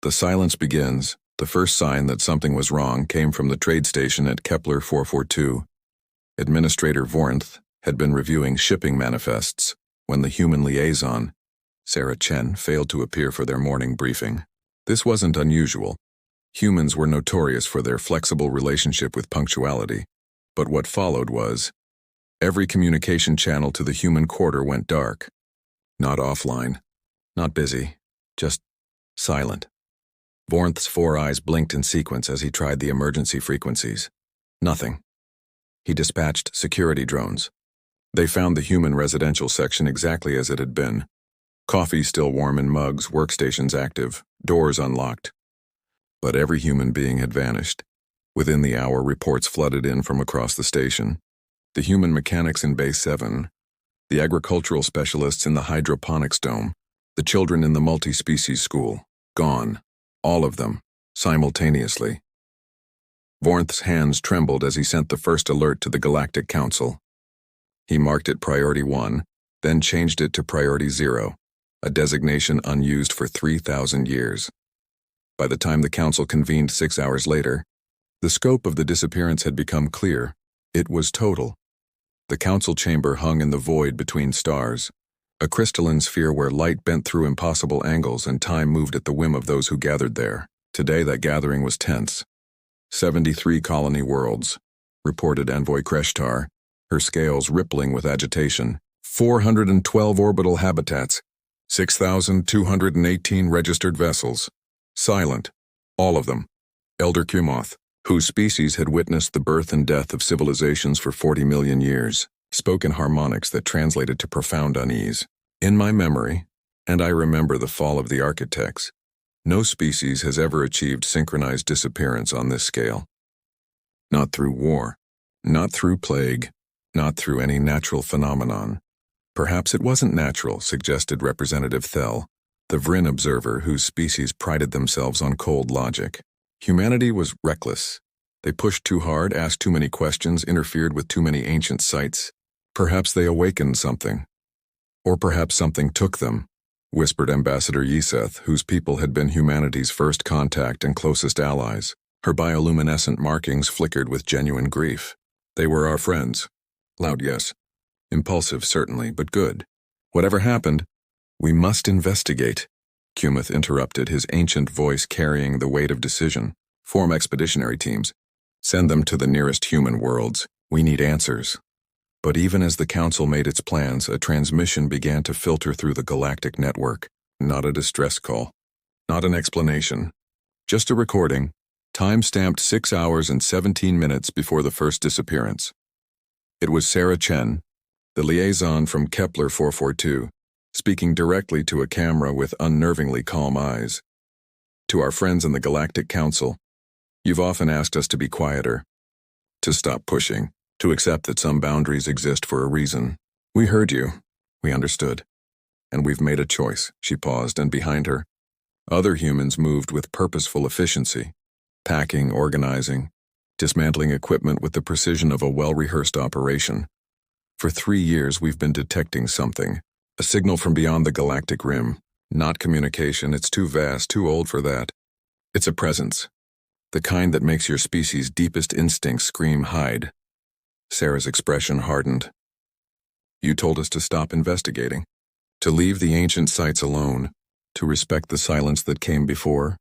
The silence begins. The first sign that something was wrong came from the trade station at Kepler 442. Administrator Vornth had been reviewing shipping manifests when the human liaison, Sarah Chen, failed to appear for their morning briefing. This wasn't unusual. Humans were notorious for their flexible relationship with punctuality, but what followed was, every communication channel to the human quarter went dark. Not offline, not busy, just silent. Vornth's 4 eyes blinked in sequence as he tried the emergency frequencies. Nothing. He dispatched security drones. They found the human residential section exactly as it had been. Coffee still warm in mugs, workstations active, doors unlocked. But every human being had vanished. Within the hour, reports flooded in from across the station. The human mechanics in Base 7, the agricultural specialists in the hydroponics dome, the children in the multi-species school, gone. All of them, simultaneously. Vornth's hands trembled as he sent the first alert to the Galactic Council. He marked it Priority 1, then changed it to Priority 0, a designation unused for 3,000 years. By the time the Council convened 6 hours later, the scope of the disappearance had become clear. It was total. The Council chamber hung in the void between stars, a crystalline sphere where light bent through impossible angles and time moved at the whim of those who gathered there. Today that gathering was tense. 73 colony worlds, reported Envoy Kreshtar, her scales rippling with agitation. 412 orbital habitats, 6,218 registered vessels. Silent, all of them. Elder Kumoth, whose species had witnessed the birth and death of civilizations for 40 million years, spoke in harmonics that translated to profound unease. In my memory, and I remember the fall of the architects, no species has ever achieved synchronized disappearance on this scale. Not through war, not through plague, not through any natural phenomenon. Perhaps it wasn't natural, suggested Representative Thel, the Vryn observer whose species prided themselves on cold logic. Humanity was reckless. They pushed too hard, asked too many questions, interfered with too many ancient sites. Perhaps they awakened something. Or perhaps something took them, whispered Ambassador Yiseth, whose people had been humanity's first contact and closest allies. Her bioluminescent markings flickered with genuine grief. They were our friends. Loud yes. Impulsive certainly, but good. Whatever happened, we must investigate. Kumoth interrupted, his ancient voice carrying the weight of decision. Form expeditionary teams. Send them to the nearest human worlds. We need answers. But even as the Council made its plans, a transmission began to filter through the galactic network. Not a distress call. Not an explanation. Just a recording, time-stamped 6 hours and 17 minutes before the first disappearance. It was Sarah Chen, the liaison from Kepler 442, speaking directly to a camera with unnervingly calm eyes. To our friends in the Galactic Council, you've often asked us to be quieter, to stop pushing, to accept that some boundaries exist for a reason. We heard you. We understood. And we've made a choice. She paused, and behind her, other humans moved with purposeful efficiency, packing, organizing, dismantling equipment with the precision of a well-rehearsed operation. For 3 years we've been detecting something, a signal from beyond the galactic rim. Not communication, it's too vast, too old for that. It's a presence, the kind that makes your species' deepest instincts scream hide. Sarah's expression hardened. You told us to stop investigating, to leave the ancient sites alone, to respect the silence that came before,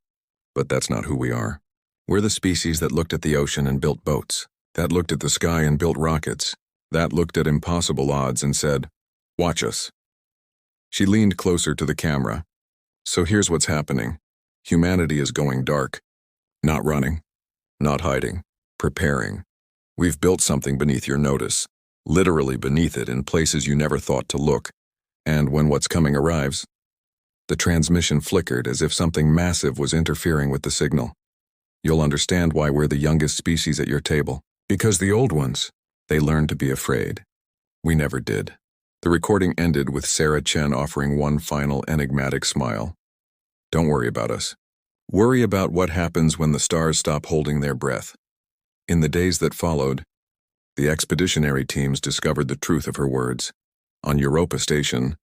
but that's not who we are. We're the species that looked at the ocean and built boats, that looked at the sky and built rockets, that looked at impossible odds and said, watch us. She leaned closer to the camera. So here's what's happening. Humanity is going dark. Not running, not hiding, preparing. We've built something beneath your notice, literally beneath it in places you never thought to look. And when what's coming arrives, the transmission flickered as if something massive was interfering with the signal. You'll understand why we're the youngest species at your table. Because the old ones, they learned to be afraid. We never did. The recording ended with Sarah Chen offering one final enigmatic smile. Don't worry about us. Worry about what happens when the stars stop holding their breath. In the days that followed, the expeditionary teams discovered the truth of her words. On Europa Station,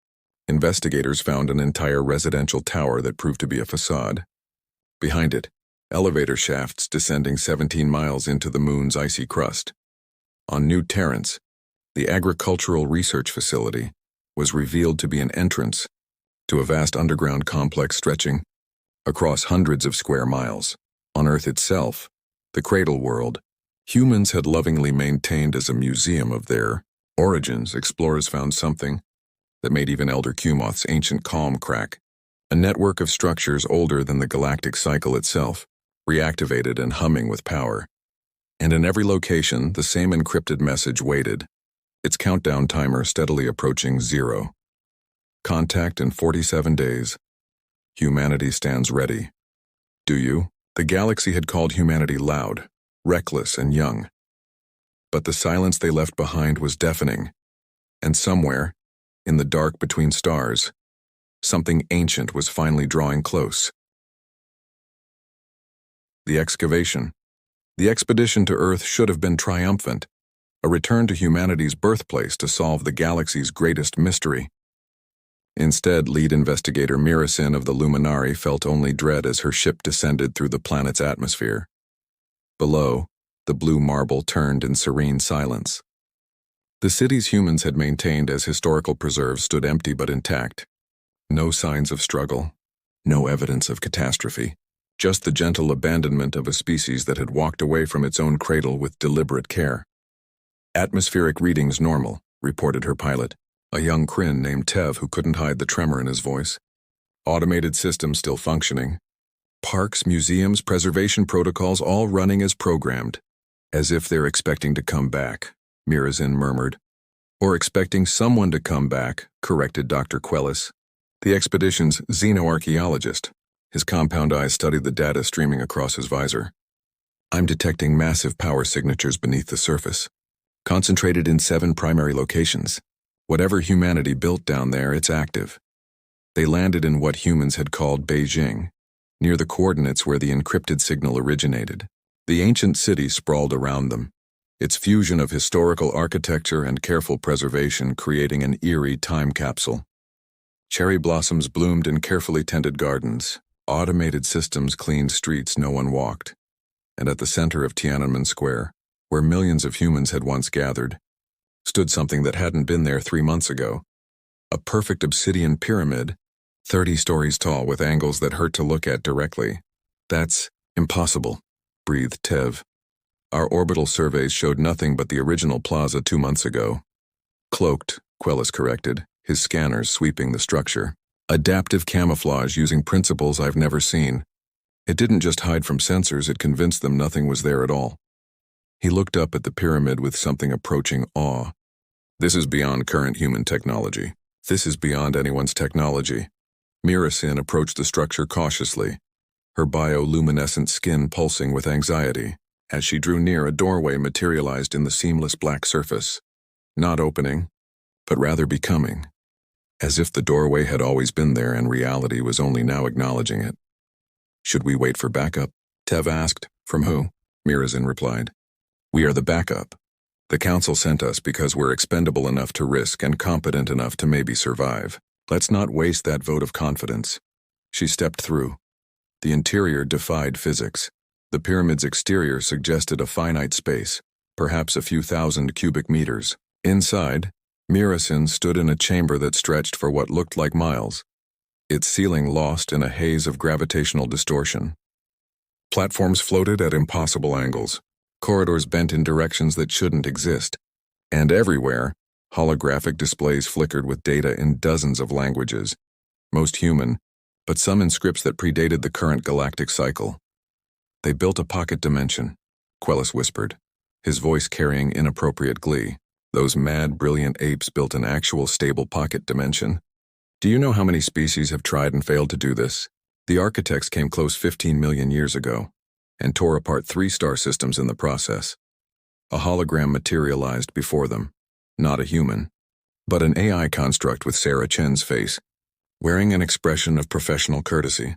investigators found an entire residential tower that proved to be a facade. Behind it, elevator shafts descending 17 miles into the moon's icy crust. On New Terrance, the agricultural research facility was revealed to be an entrance to a vast underground complex stretching across hundreds of square miles. On Earth itself, the cradle world, humans had lovingly maintained as a museum of their origins. Explorers found something that made even Elder Cumoth's ancient calm crack. A network of structures older than the galactic cycle itself, reactivated and humming with power. And in every location, the same encrypted message waited, its countdown timer steadily approaching 0. Contact in 47 days. Humanity stands ready. Do you? The galaxy had called humanity loud, reckless, and young. But the silence they left behind was deafening. And somewhere, in the dark between stars, something ancient was finally drawing close. The excavation. The expedition to Earth should have been triumphant, a return to humanity's birthplace to solve the galaxy's greatest mystery. Instead, lead investigator Mirasin of the Luminari felt only dread as her ship descended through the planet's atmosphere. Below, the blue marble turned in serene silence. The cities humans had maintained as historical preserves stood empty but intact. No signs of struggle, no evidence of catastrophe, just the gentle abandonment of a species that had walked away from its own cradle with deliberate care. Atmospheric readings normal, reported her pilot, a young Kryn named Tev who couldn't hide the tremor in his voice. Automated systems still functioning. Parks, museums, preservation protocols all running as programmed. As if they're expecting to come back, Mirasin murmured. Or expecting someone to come back, corrected Dr. Quellis, the expedition's xenoarchaeologist. His compound eyes studied the data streaming across his visor. I'm detecting massive power signatures beneath the surface, concentrated in 7 primary locations. Whatever humanity built down there, it's active. They landed in what humans had called Beijing, near the coordinates where the encrypted signal originated. The ancient city sprawled around them, its fusion of historical architecture and careful preservation creating an eerie time capsule. Cherry blossoms bloomed in carefully tended gardens. Automated systems cleaned streets no one walked. And at the center of Tiananmen Square, where millions of humans had once gathered, stood something that hadn't been there 3 months ago. A perfect obsidian pyramid, 30 stories tall with angles that hurt to look at directly. That's impossible, breathed Tev. Our orbital surveys showed nothing but the original plaza 2 months ago. Cloaked, Quellis corrected, his scanners sweeping the structure. Adaptive camouflage using principles I've never seen. It didn't just hide from sensors, it convinced them nothing was there at all. He looked up at the pyramid with something approaching awe. This is beyond current human technology. This is beyond anyone's technology. Mirasin approached the structure cautiously, her bioluminescent skin pulsing with anxiety. As she drew near, a doorway materialized in the seamless black surface, not opening, but rather becoming, as if the doorway had always been there and reality was only now acknowledging it. Should we wait for backup? Tev asked. From who? Mirasin replied. We are the backup. The Council sent us because we're expendable enough to risk and competent enough to maybe survive. Let's not waste that vote of confidence. She stepped through. The interior defied physics. The pyramid's exterior suggested a finite space, perhaps a few thousand cubic meters. Inside, Mirasin stood in a chamber that stretched for what looked like miles, its ceiling lost in a haze of gravitational distortion. Platforms floated at impossible angles, corridors bent in directions that shouldn't exist, and everywhere, holographic displays flickered with data in dozens of languages, most human, but some in scripts that predated the current galactic cycle. They built a pocket dimension, Quellis whispered, his voice carrying inappropriate glee. Those mad, brilliant apes built an actual stable pocket dimension. Do you know how many species have tried and failed to do this? The architects came close 15 million years ago, and tore apart 3 star systems in the process. A hologram materialized before them, not a human, but an AI construct with Sarah Chen's face, wearing an expression of professional courtesy.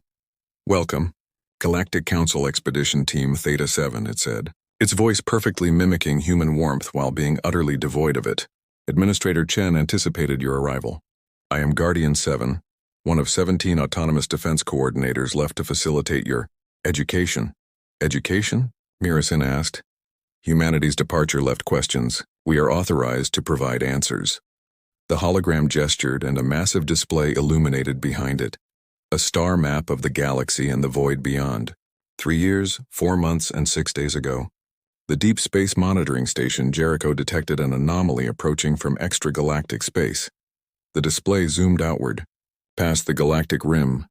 Welcome, Galactic Council Expedition Team Theta 7, it said, its voice perfectly mimicking human warmth while being utterly devoid of it. Administrator Chen anticipated your arrival. I am Guardian 7, one of 17 autonomous defense coordinators left to facilitate your Education. Education? Mirasin asked. Humanity's departure left questions. We are authorized to provide answers. The hologram gestured and a massive display illuminated behind it. A star map of the galaxy and the void beyond. 3 years, 4 months, and 6 days ago. The Deep Space Monitoring Station Jericho detected an anomaly approaching from extragalactic space. The display zoomed outward, past the galactic rim,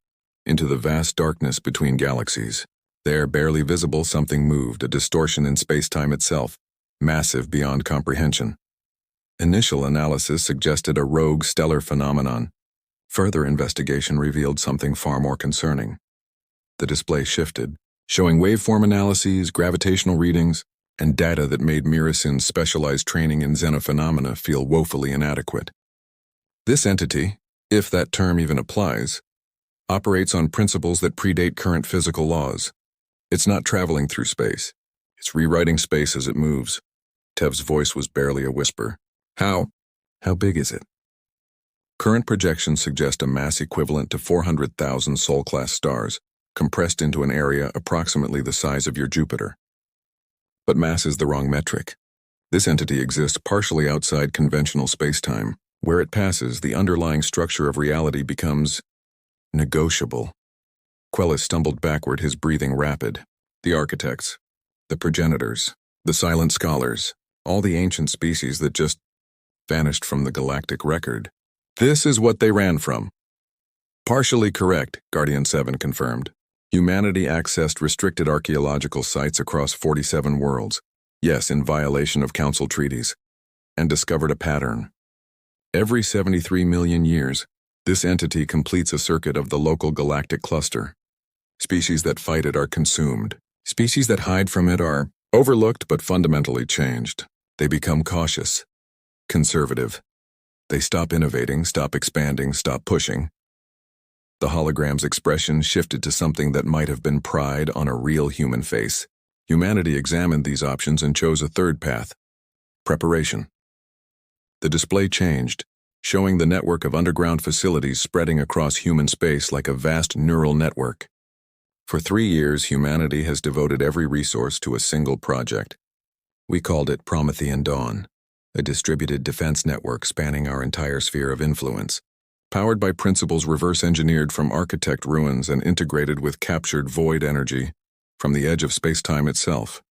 into the vast darkness between galaxies. There, barely visible, something moved, a distortion in space-time itself, massive beyond comprehension. Initial analysis suggested a rogue stellar phenomenon. Further investigation revealed something far more concerning. The display shifted, showing waveform analyses, gravitational readings, and data that made Mirasin's specialized training in xenophenomena feel woefully inadequate. This entity, if that term even applies, operates on principles that predate current physical laws. It's not traveling through space. It's rewriting space as it moves. Tev's voice was barely a whisper. How big is it? Current projections suggest a mass equivalent to 400,000 Sol-class stars, compressed into an area approximately the size of your Jupiter. But mass is the wrong metric. This entity exists partially outside conventional spacetime. Where it passes, the underlying structure of reality becomes negotiable. Quellis stumbled backward, his breathing rapid. The architects, the progenitors, the silent scholars, all the ancient species that just vanished from the galactic record. This is what they ran from. Partially correct, Guardian 7 confirmed. Humanity accessed restricted archaeological sites across 47 worlds, yes, in violation of Council treaties, and discovered a pattern. Every 73 million years, this entity completes a circuit of the local galactic cluster. Species that fight it are consumed. Species that hide from it are overlooked but fundamentally changed. They become cautious, conservative. They stop innovating, stop expanding, stop pushing. The hologram's expression shifted to something that might have been pride on a real human face. Humanity examined these options and chose a third path: preparation. The display changed, showing the network of underground facilities spreading across human space like a vast neural network. For 3 years, humanity has devoted every resource to a single project. We called it Promethean Dawn, a distributed defense network spanning our entire sphere of influence. Powered by principles reverse-engineered from architect ruins and integrated with captured void energy from the edge of space-time itself.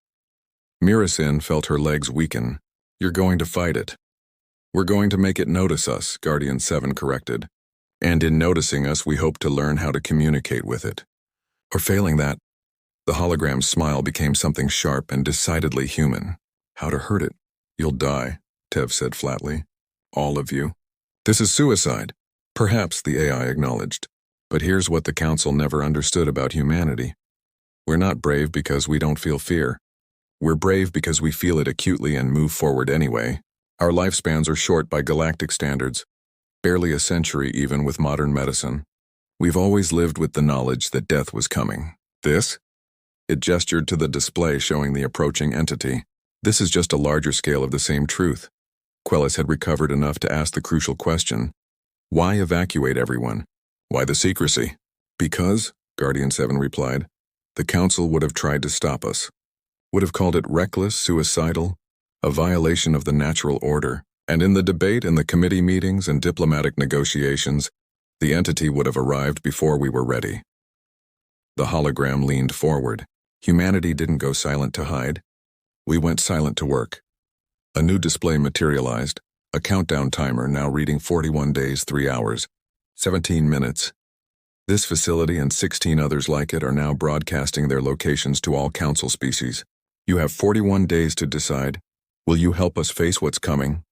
Mirasin felt her legs weaken. You're going to fight it. We're going to make it notice us, Guardian 7 corrected. And in noticing us, we hope to learn how to communicate with it. Or failing that, the hologram's smile became something sharp and decidedly human. How to hurt it? You'll die, Tev said flatly. All of you. This is suicide. Perhaps, the AI acknowledged. But here's what the Council never understood about humanity. We're not brave because we don't feel fear. We're brave because we feel it acutely and move forward anyway. Our lifespans are short by galactic standards, barely a century even with modern medicine. We've always lived with the knowledge that death was coming. This? It gestured to the display showing the approaching entity. This is just a larger scale of the same truth. Quellis had recovered enough to ask the crucial question. Why evacuate everyone? Why the secrecy? Because, Guardian 7 replied, the Council would have tried to stop us. Would have called it reckless, suicidal, a violation of the natural order. And in the debate and the committee meetings and diplomatic negotiations, the entity would have arrived before we were ready. The hologram leaned forward. Humanity didn't go silent to hide. We went silent to work. A new display materialized. A countdown timer now reading 41 days, 3 hours, 17 minutes. This facility and 16 others like it are now broadcasting their locations to all Council species. You have 41 days to decide. Will you help us face what's coming?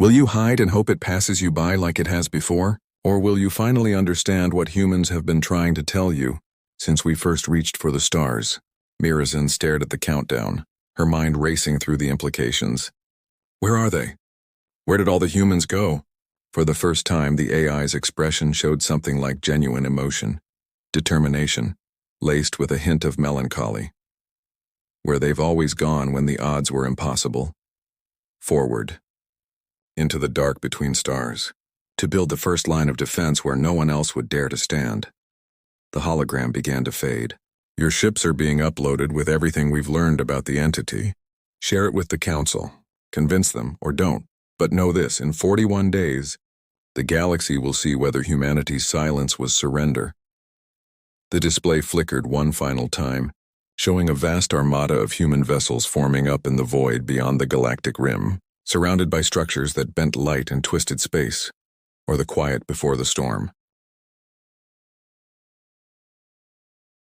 Will you hide and hope it passes you by like it has before? Or will you finally understand what humans have been trying to tell you since we first reached for the stars? Mirasin stared at the countdown, her mind racing through the implications. Where are they? Where did all the humans go? For the first time, the AI's expression showed something like genuine emotion, determination, laced with a hint of melancholy. Where they've always gone when the odds were impossible. Forward. Into the dark between stars. To build the first line of defense where no one else would dare to stand. The hologram began to fade. Your ships are being uploaded with everything we've learned about the entity. Share it with the Council. Convince them, or don't. But know this, in 41 days, the galaxy will see whether humanity's silence was surrender. The display flickered one final time, showing a vast armada of human vessels forming up in the void beyond the galactic rim, surrounded by structures that bent light and twisted space, or the quiet before the storm.